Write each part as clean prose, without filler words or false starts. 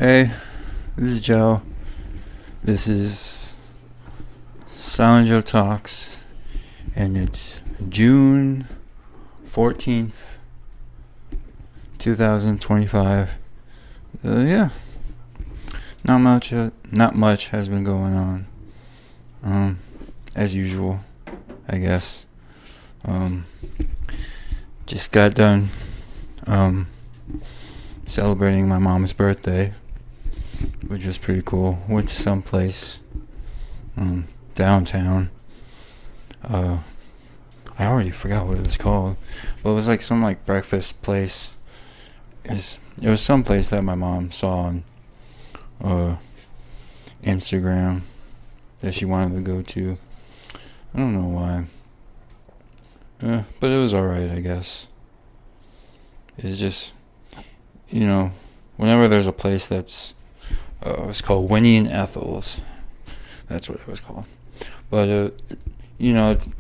Hey, this is Joe. This is Silent Joe Talks, and it's June 14th, 2025. Yeah, not much has been going on. As usual, I guess. Just got done, celebrating my mom's birthday, which was pretty cool. Went to some place downtown. I already forgot what it was called, but it was like some like breakfast place. It was some place that my mom saw on Instagram that she wanted to go to. I don't know why. But it was alright, I guess. It's just, whenever there's a place that's it's called Winnie and Ethel's. That's what it was called. But it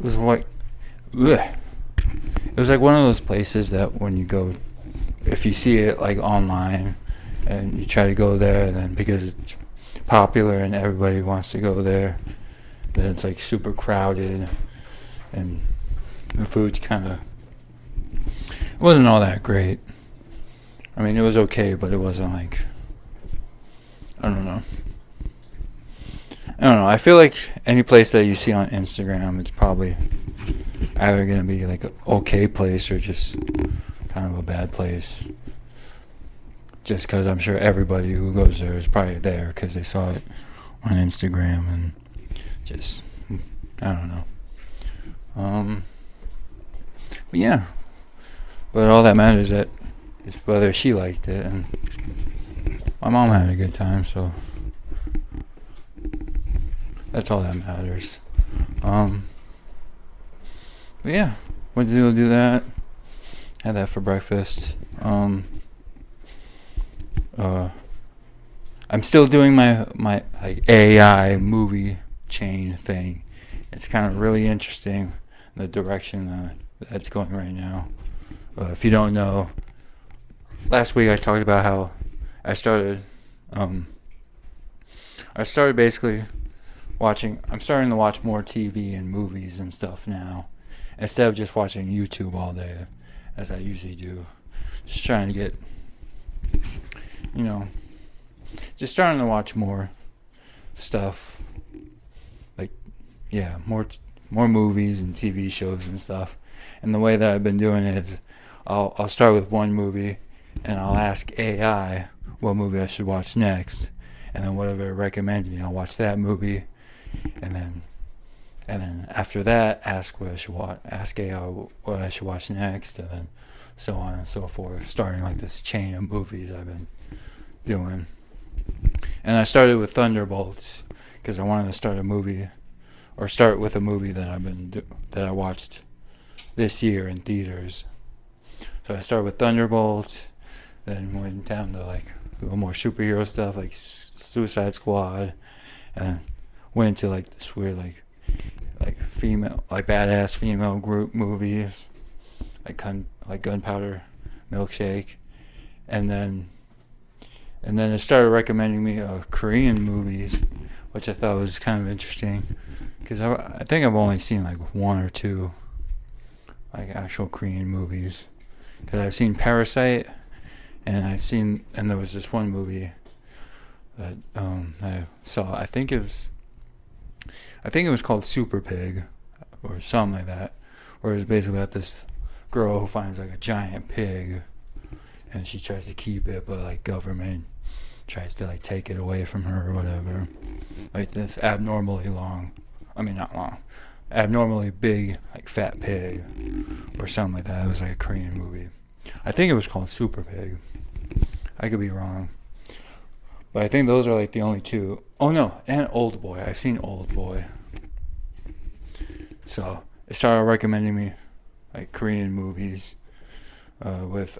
was like, it was like one of those places that when you go, if you see it like online, and you try to go there, then because it's popular and everybody wants to go there, then it's like super crowded, and the food's it wasn't all that great. I mean, it was okay, but it wasn't like, I don't know. I feel like any place that you see on Instagram, it's probably either going to be like an okay place or just kind of a bad place. Just because I'm sure everybody who goes there is probably there because they saw it on Instagram and just, I don't know. But yeah. But all that matters is whether she liked it, and my mom had a good time, so that's all that matters. But yeah, went to go do that. Had that for breakfast. I'm still doing my like AI movie chain thing. It's kind of really interesting, the direction that's going right now. If you don't know, last week I talked about how I started basically I'm starting to watch more TV and movies and stuff now, instead of just watching YouTube all day, as I usually do. Just trying to get, just starting to watch more stuff, like, yeah, more movies and TV shows and stuff. And the way that I've been doing it is, I'll start with one movie, and I'll ask AI what movie I should watch next, and then whatever it recommends me, I'll watch that movie, and then after that, ask AI what I should watch next, and then so on and so forth, starting like this chain of movies I've been doing. And I started with Thunderbolts because I wanted to start with a movie that that I watched this year in theaters. So I started with Thunderbolts, then went down to like a little more superhero stuff like Suicide Squad, and then went into like this weird like female, like badass female group movies, like Gunpowder Milkshake, and then it started recommending me Korean movies, which I thought was kind of interesting, because I think I've only seen like one or two like actual Korean movies, because I've seen Parasite, and there was this one movie that I saw. I think it was called Super Pig or something like that, where it's basically about this girl who finds like a giant pig, and she tries to keep it, but like government tries to like take it away from her or whatever. Like this abnormally big like fat pig or something like that. It was like a Korean movie. I think it was called Super Pig. I could be wrong, but I think those are like the only two. Oh no, and Old Boy. I've seen Old Boy. So it started recommending me like Korean movies with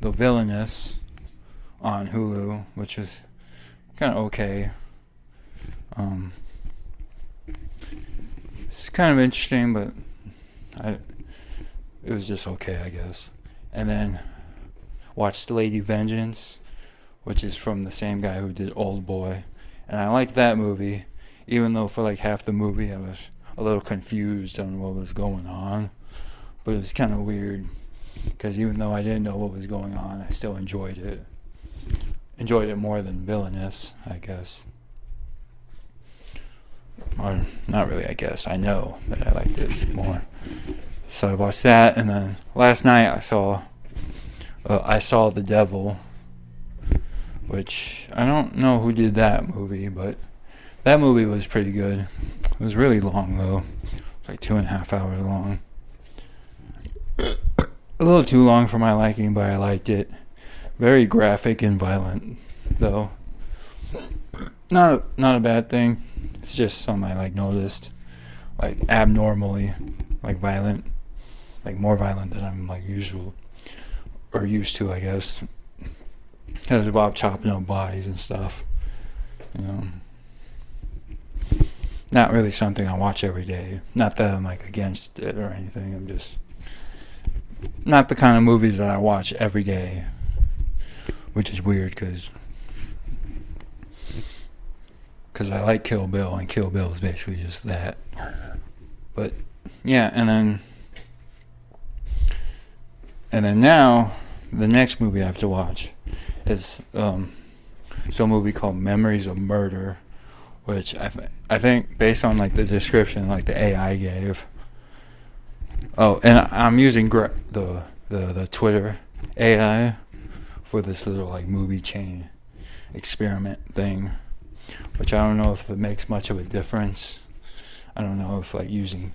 The Villainous on Hulu, which is kind of okay. It's kind of interesting, but it was just okay, I guess. And then watched Lady Vengeance, which is from the same guy who did Old Boy. And I liked that movie, even though for like half the movie I was a little confused on what was going on. But it was kind of weird, because even though I didn't know what was going on, I still enjoyed it. Enjoyed it more than Villainous, I guess. Or not really, I guess. I know that I liked it more. So I watched that, and then last night I saw The Devil, which I don't know who did that movie, but that movie was pretty good. It was really long though. It's like 2.5 hours long. A little too long for my liking, but I liked it. Very graphic and violent, though. Not a bad thing. It's just something I like noticed, like abnormally, like violent, like more violent than I'm like usual or used to, I guess. Because it's about chopping up bodies and stuff, you know. Not really something I watch every day. Not that I'm like against it or anything. I'm just not the kind of movies that I watch every day, which is weird because I like Kill Bill, and Kill Bill is basically just that. But yeah, and then now the next movie I have to watch is some movie called Memories of Murder, which I think based on like the description like the AI gave. Oh, and I'm using the Twitter AI for this little like movie chain experiment thing, which I don't know if it makes much of a difference. I don't know if like using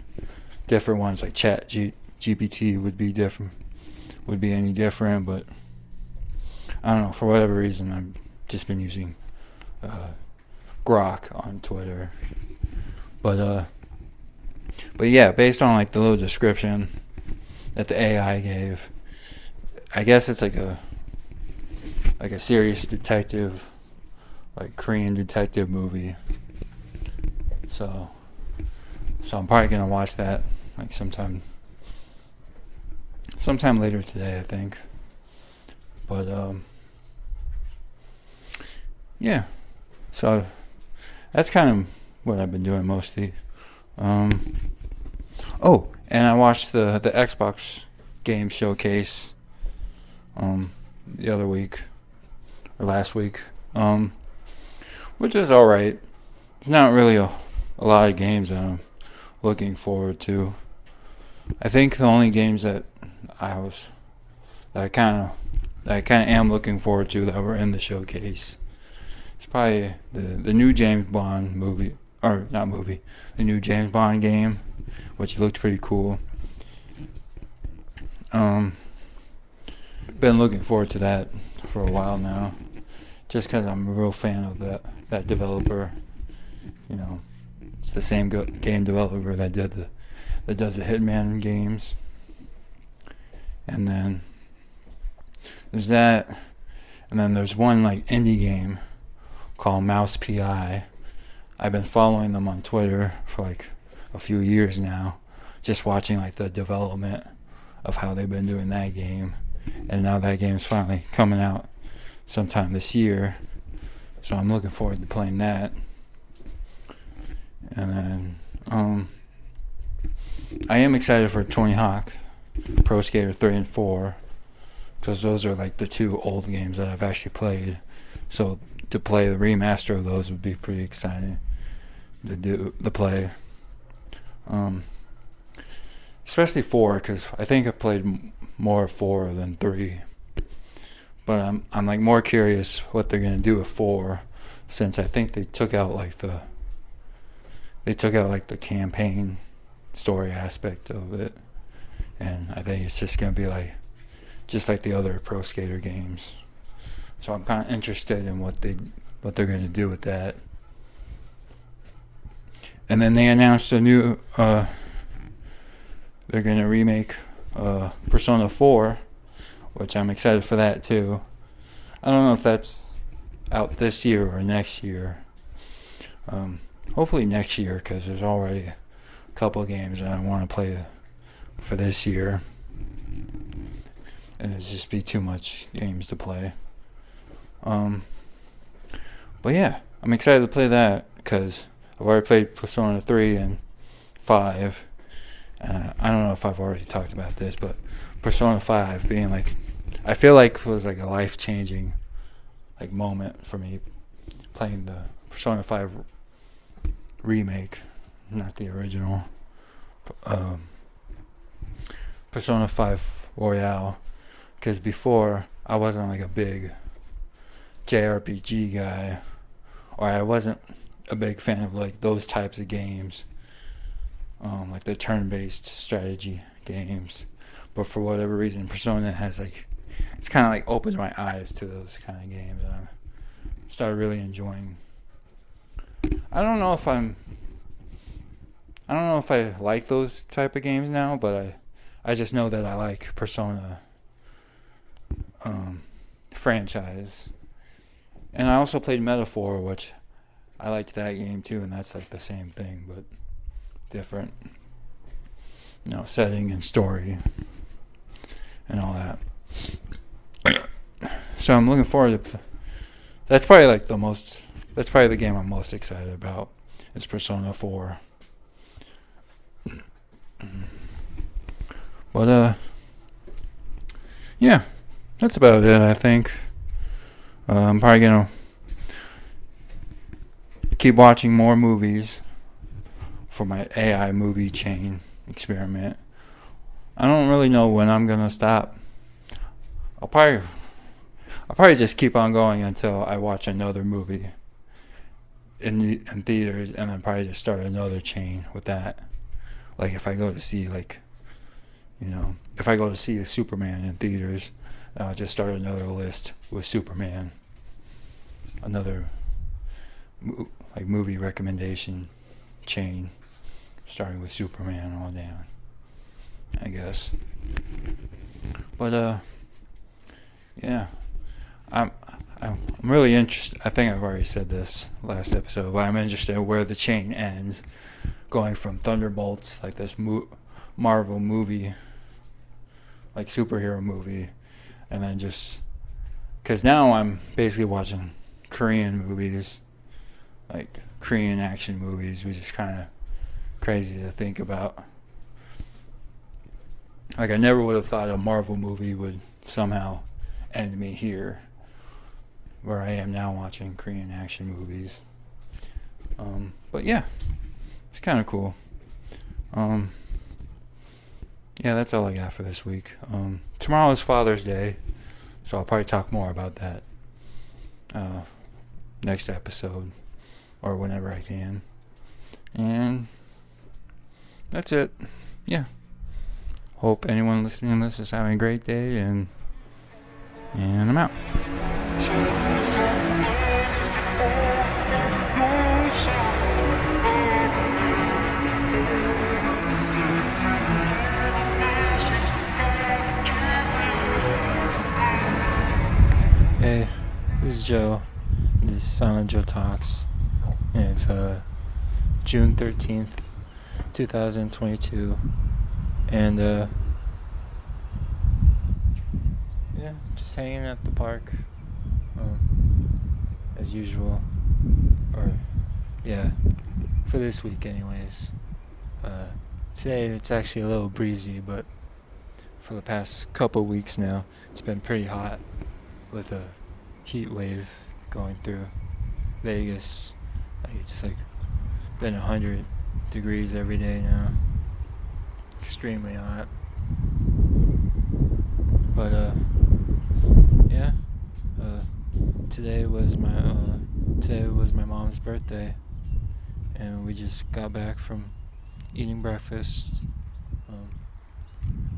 different ones like GPT would be any different, but I don't know, for whatever reason I've just been using Grok on Twitter. But yeah, based on like the little description that the AI gave, I guess it's like a serious detective, like Korean detective movie. So I'm probably gonna watch that like sometime later today, I think. But yeah. So that's kind of what I've been doing mostly. Oh, and I watched the Xbox game showcase the other week or last week, which is all right. It's not really a lot of games that I'm looking forward to. I think the only games that I kind of am looking forward to that were in the showcase, it's probably the new James Bond movie, or not movie, the new James Bond game, which looked pretty cool. Been looking forward to that for a while now, just because I'm a real fan of that developer. You know, it's the same game developer that does the Hitman games. And then there's that, and then there's one like indie game called Mouse PI. I've been following them on Twitter for like a few years now, just watching like the development of how they've been doing that game, and now that game's finally coming out sometime this year, so I'm looking forward to playing that. And then I am excited for Tony Hawk Pro Skater 3 and 4, because those are like the two old games that I've actually played, so to play the remaster of those would be pretty exciting to play. Especially 4, because I think I played more 4 than 3. But I'm like more curious what they're gonna do with 4, since I think they took out like the campaign story aspect of it, and I think it's just gonna be like just like the other Pro Skater games. So I'm kind of interested in what they're gonna do with that. And then they announced a new they're gonna remake Persona 4, which I'm excited for that too. I don't know if that's out this year or next year. Hopefully next year, because there's already a couple of games that I want to play for this year, and it'd just be too much games to play. Um, but yeah, I'm excited to play that because I've already played Persona 3 and 5. I don't know if I've already talked about this, but Persona 5 being like, I feel like it was like a life changing like moment for me playing the Persona 5 remake, not the original. Um, Persona 5 Royale, because before I wasn't like a big JRPG guy, or I wasn't a big fan of like those types of games, like the turn-based strategy games. But for whatever reason, Persona has like, it's kind of like opened my eyes to those kind of games, and I started really enjoying. I don't know if I like those type of games now, but I just know that I like Persona franchise. And I also played Metaphor, which I liked that game too, and that's like the same thing but different, setting and story and all that. So I'm looking forward to. That's probably the game I'm most excited about. Is Persona 4. But yeah, that's about it. I think I'm probably gonna keep watching more movies for my AI movie chain experiment. I don't really know when I'm gonna stop. I'll probably just keep on going until I watch another movie in theaters, and then probably just start another chain with that. Like if I go to see if I go to see Superman in theaters, I'll just start another list with Superman. Another movie recommendation chain, starting with Superman on down, I guess. But yeah, I'm really interested. I think I've already said this last episode, but I'm interested in where the chain ends, going from Thunderbolts, like this Marvel movie, like superhero movie, and then just because now I'm basically watching Korean movies, like Korean action movies, which is kind of crazy to think about. Like I never would have thought a Marvel movie would somehow end me here, where I am now watching Korean action movies. But yeah, it's kind of cool. Yeah, that's all I got for this week. Tomorrow is Father's Day, so I'll probably talk more about that next episode or whenever I can. And that's it. Yeah. Hope anyone listening to this is having a great day, and I'm out. Hey, this is Joe. This is Silent Joe Talks. And it's June 13th, 2022. And yeah, just hanging at the park as usual. Or yeah, for this week anyways. Today it's actually a little breezy, but for the past couple weeks now it's been pretty hot with a heat wave going through Vegas. It's been 100 degrees every day now. Extremely hot. But yeah, today was my mom's birthday, and we just got back from eating breakfast.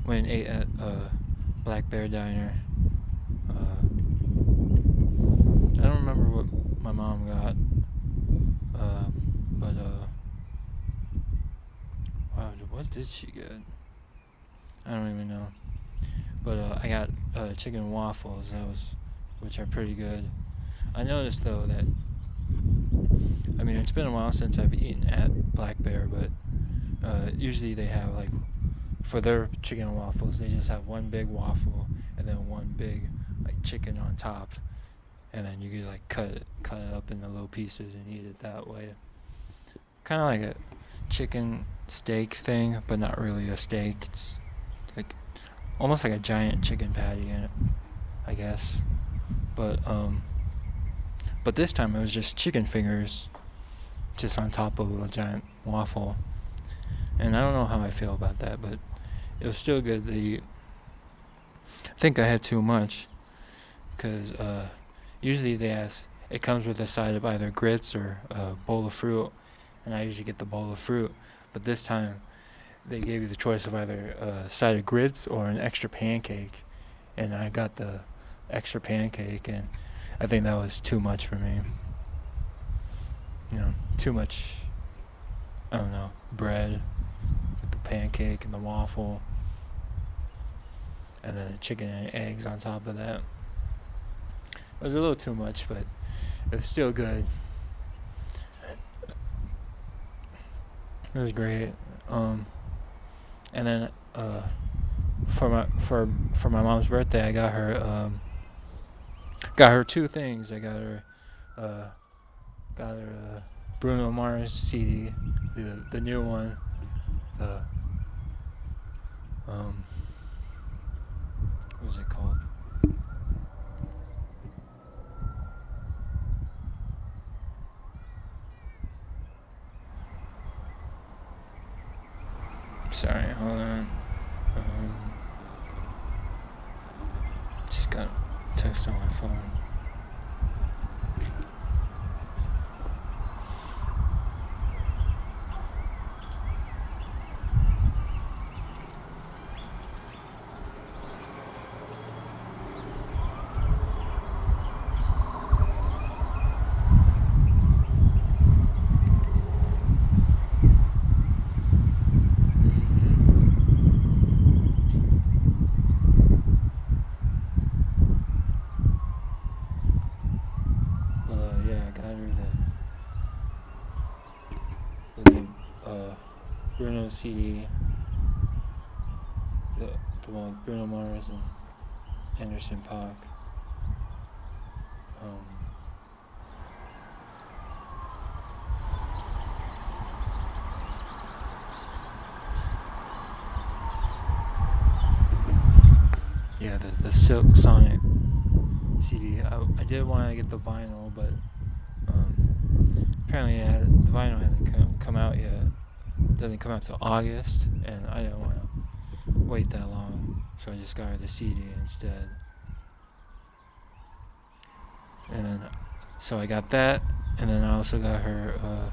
Went and ate at Black Bear Diner. I don't remember what my mom got, but wow, what did she get? I don't even know. But I got chicken waffles, which are pretty good. I noticed though that, it's been a while since I've eaten at Black Bear, but usually they have for their chicken waffles, they just have one big waffle and then one big chicken on top. and then you could like cut it up into little pieces and eat it that way. Kind of like a chicken steak thing, but not really a steak. It's like almost like a giant chicken patty in it, I guess. But this time it was just chicken fingers, just on top of a giant waffle. And I don't know how I feel about that, but it was still good to eat. I think I had too much, because usually it comes with a side of either grits or a bowl of fruit, and I usually get the bowl of fruit. But this time they gave you the choice of either a side of grits or an extra pancake, and I got the extra pancake, and I think that was too much for me. Too much, I don't know, bread with the pancake and the waffle, and then the chicken and eggs on top of that. It was a little too much, but it was still good. It was great. And then for my mom's birthday, I got her two things. I got her Bruno Mars CD, the new one, what was it called? Sorry, hold on. Just got a text on my phone. Bruno CD, the one with Bruno Mars and Anderson .Paak. Yeah, the Silk Sonic CD. I did want to get the vinyl, but apparently the vinyl hasn't come out yet. It doesn't come out till August, and I didn't want to wait that long, so I just got her the CD instead. And then, so I got that, and then I also got her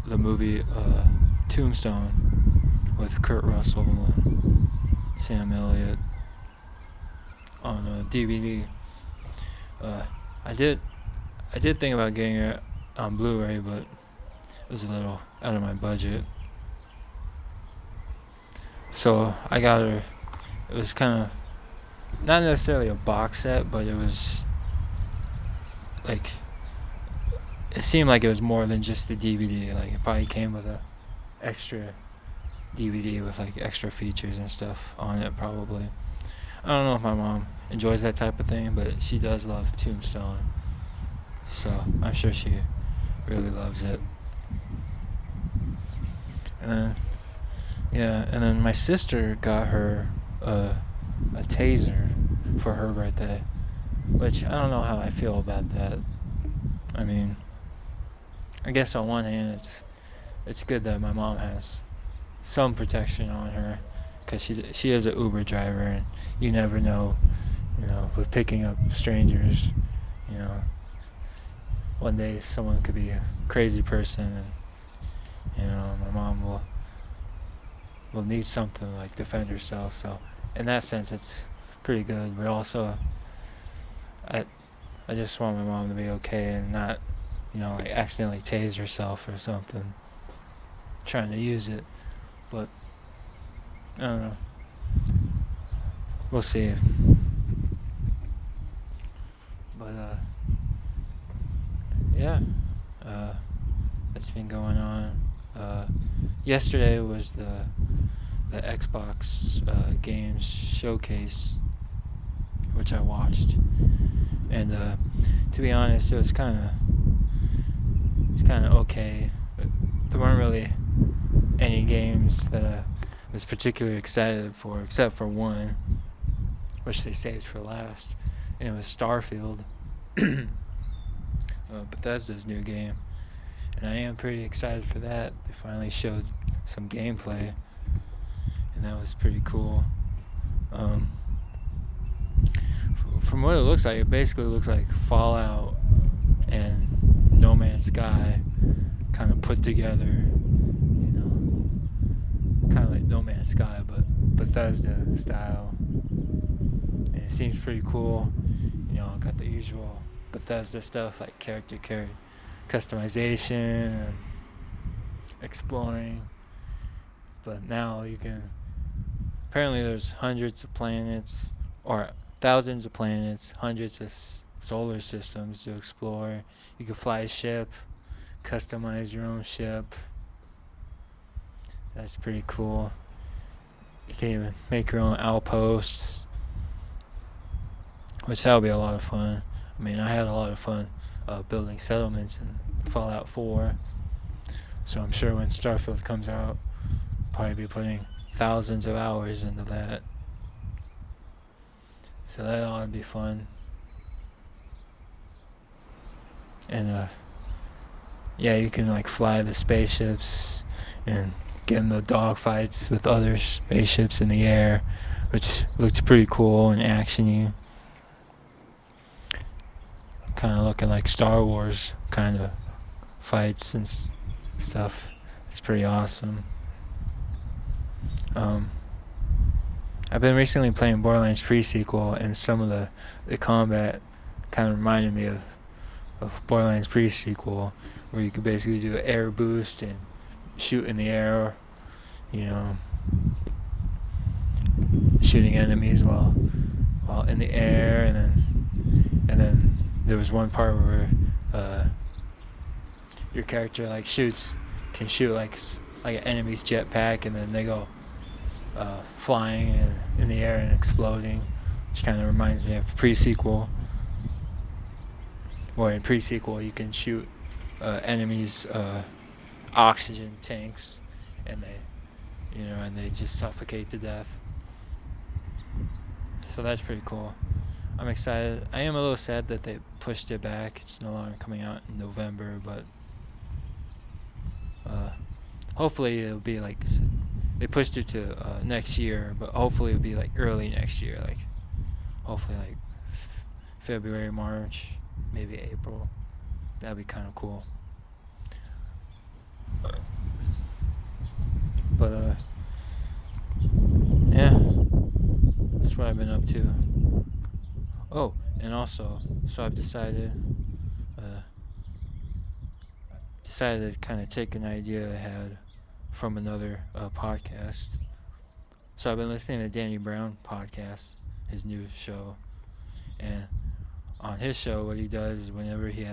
the movie Tombstone with Kurt Russell and Sam Elliott on DVD. I did think about getting it on Blu-ray, but it was a little out of my budget. So I got her. It was kind of not necessarily a box set, but it was like, it seemed like it was more than just the DVD. Like it probably came with a extra DVD with like extra features and stuff on it probably. I don't know if my mom enjoys that type of thing, but she does love Tombstone, so I'm sure she really loves it. And then my sister got her a taser for her birthday, which I don't know how I feel about that. I mean, I guess on one hand it's good that my mom has some protection on her, because she is an Uber driver, and you never know, with picking up strangers, one day someone could be a crazy person, and my mom will need something to like defend herself. So in that sense, it's pretty good. But also, I just want my mom to be okay and not, like accidentally tase herself or something, trying to use it. But I don't know. We'll see. But yeah, that's been going on. Yesterday was the Xbox games showcase, which I watched. and to be honest, it's kind of okay. But there weren't really any games that I was particularly excited for, except for one, which they saved for last, and it was Starfield, Bethesda's new game, and I am pretty excited for that. They finally showed some gameplay, and that was pretty cool. From what it looks like, it basically looks like Fallout and No Man's Sky kind of put together, kind of like No Man's Sky, but Bethesda style. And it seems pretty cool. Got the usual Bethesda stuff like character customization and exploring. But now apparently there's hundreds of planets, or thousands of planets, hundreds of solar systems to explore. You can fly a ship, customize your own ship. That's pretty cool. You can even make your own outposts, which that'll be a lot of fun. I mean, I had a lot of fun building settlements in Fallout 4. So I'm sure when Starfield comes out, I'll probably be putting thousands of hours into that. So that ought to be fun. And you can like fly the spaceships and get in the dogfights with other spaceships in the air, which looks pretty cool and actiony. Kind of looking like Star Wars kind of fights and stuff. It's pretty awesome. I've been recently playing Borderlands pre-sequel, and some of the combat kind of reminded me of Borderlands pre-sequel, where you could basically do an air boost and shoot in the air, shooting enemies while in the air, and then there was one part where your character can shoot like an enemy's jetpack, and then they go flying in the air and exploding, which kind of reminds me of pre-sequel. Or in pre-sequel, you can shoot enemies' oxygen tanks, and they just suffocate to death. So that's pretty cool. I'm excited. I am a little sad that they pushed it back. It's no longer coming out in November, but hopefully it'll be like, they pushed it to next year, but hopefully it'll be like early next year, like hopefully like February, March, maybe April. That'd be kind of cool. But yeah, that's what I've been up to. Oh, and also, so I've decided to kind of take an idea I had from another podcast. So I've been listening to Danny Brown podcast, his new show, and on his show, what he does is whenever he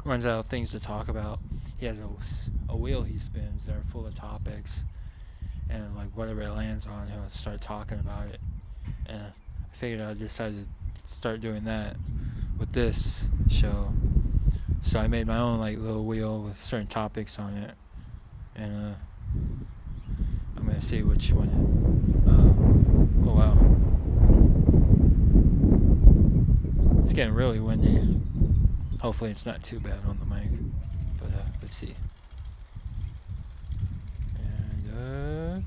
runs out of things to talk about, he has a wheel he spins that are full of topics, and like whatever it lands on, he'll start talking about it. And I figured I'd decide to start doing that with this show. So I made my own like little wheel with certain topics on it, and I'm gonna see which one. Oh wow, it's getting really windy. Hopefully it's not too bad on the mic, but let's see. And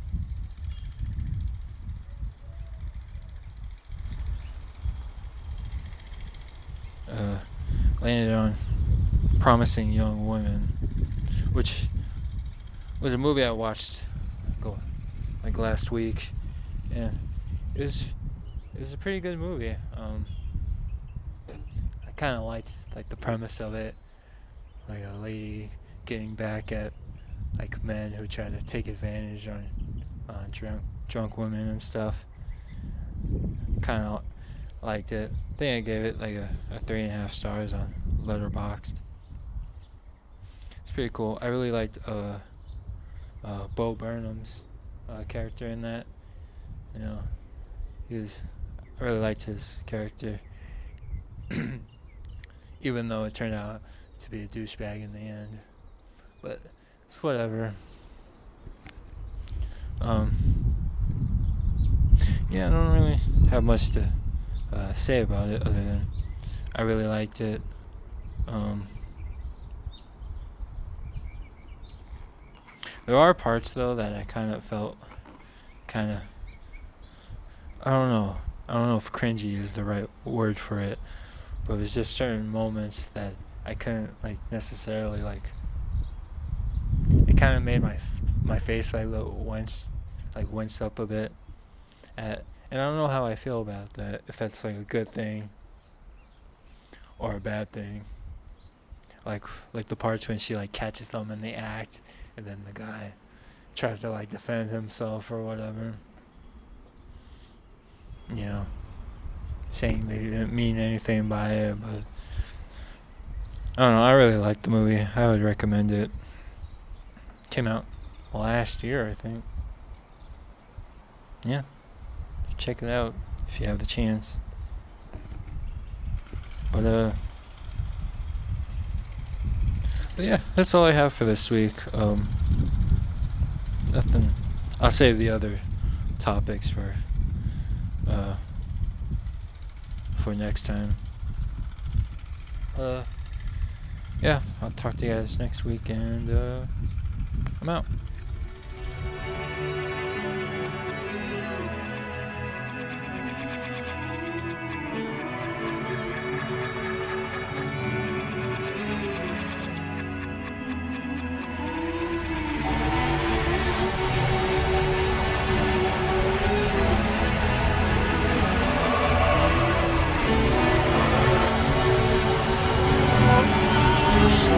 landed on Promising Young Woman, which was a movie I watched like last week, and it was a pretty good movie. I kind of liked like the premise of it, like a lady getting back at like men who try to take advantage on drunk women and stuff. Kind of liked it. I think I gave it like a 3.5 stars on Letterboxd. It's pretty cool. I really liked Bo Burnham's character in that. I really liked his character. Even though it turned out to be a douchebag in the end. But it's whatever. Um, yeah, I don't really have much to say about it other than I really liked it. Um, there are parts though that I kind of felt kind of I don't know. I don't know if cringy is the right word for it, but it was just certain moments that I couldn't like necessarily like. It kind of made my face like winced up a bit. And I don't know how I feel about that. If that's like a good thing or a bad thing. Like like the parts when she like catches them in the act, and then the guy tries to like defend himself or whatever. You know, saying they didn't mean anything by it, but I don't know. I really liked the movie. I would recommend it. Came out last year, I think. Yeah, check it out if you have the chance. But but yeah, that's all I have for this week. Nothing. I'll save the other topics uh for next time. Uh, yeah, I'll talk to you guys next week, and I'm out.